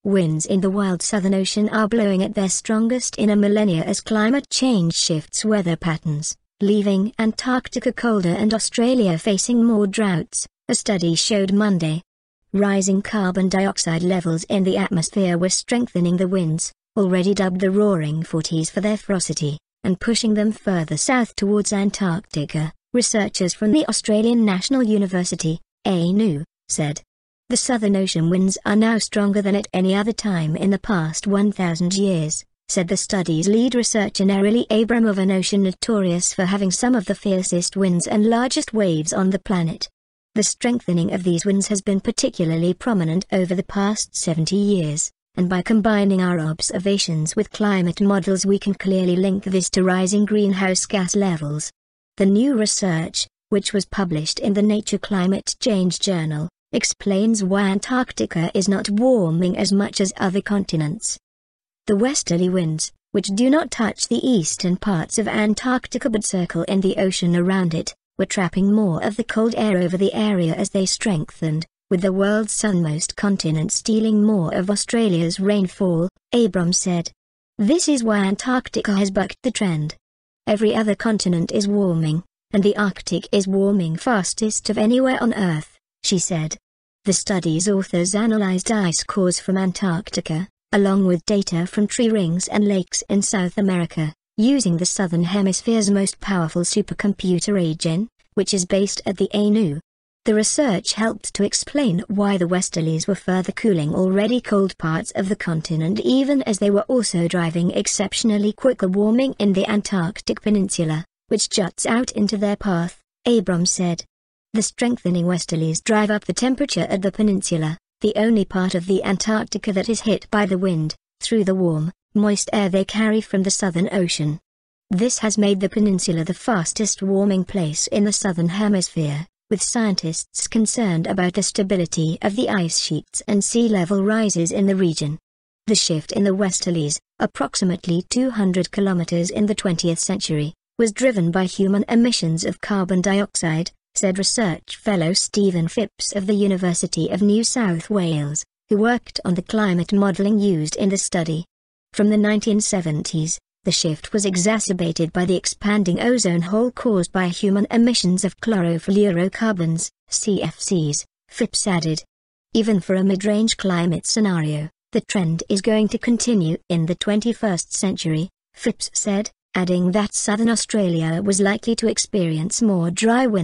Winds in the wild Southern Ocean are blowing at their strongest in a millennia as climate change shifts weather patterns, leaving Antarctica colder and Australia facing more droughts, a study showed Monday. Rising carbon dioxide levels in the atmosphere were strengthening the winds, already dubbed the Roaring Forties for their ferocity, and pushing them further south towards Antarctica, researchers from the Australian National University, ANU, said. The Southern Ocean winds are now stronger than at any other time in the past 1,000 years, said the study's lead researcher Nerilie Abram of an ocean notorious for having some of the fiercest winds and largest waves on the planet. The strengthening of these winds has been particularly prominent over the past 70 years, and by combining our observations with climate models we can clearly link this to rising greenhouse gas levels. The new research, which was published in the Nature Climate Change Journal, explains why Antarctica is not warming as much as other continents. The westerly winds, which do not touch the eastern parts of Antarctica but circle in the ocean around it, were trapping more of the cold air over the area as they strengthened, with the world's southernmost continent stealing more of Australia's rainfall, Abram said. This is why Antarctica has bucked the trend. Every other continent is warming, and the Arctic is warming fastest of anywhere on Earth, she said. The study's authors analyzed ice cores from Antarctica, along with data from tree rings and lakes in South America, using the Southern Hemisphere's most powerful supercomputer AGEN, which is based at the ANU. The research helped to explain why the westerlies were further cooling already cold parts of the continent even as they were also driving exceptionally quicker warming in the Antarctic Peninsula, which juts out into their path, Abram said. The strengthening westerlies drive up the temperature at the peninsula, the only part of the Antarctica that is hit by the wind, through the warm, moist air they carry from the Southern Ocean. This has made the peninsula the fastest warming place in the Southern Hemisphere, with scientists concerned about the stability of the ice sheets and sea level rises in the region. The shift in the westerlies, approximately 200 kilometers in the 20th century, was driven by human emissions of carbon dioxide, said research fellow Stephen Phipps of the University of New South Wales, who worked on the climate modelling used in the study. From the 1970s, the shift was exacerbated by the expanding ozone hole caused by human emissions of chlorofluorocarbons, CFCs, Phipps added. Even for a mid-range climate scenario, the trend is going to continue in the 21st century, Phipps said, adding that southern Australia was likely to experience more dry winters.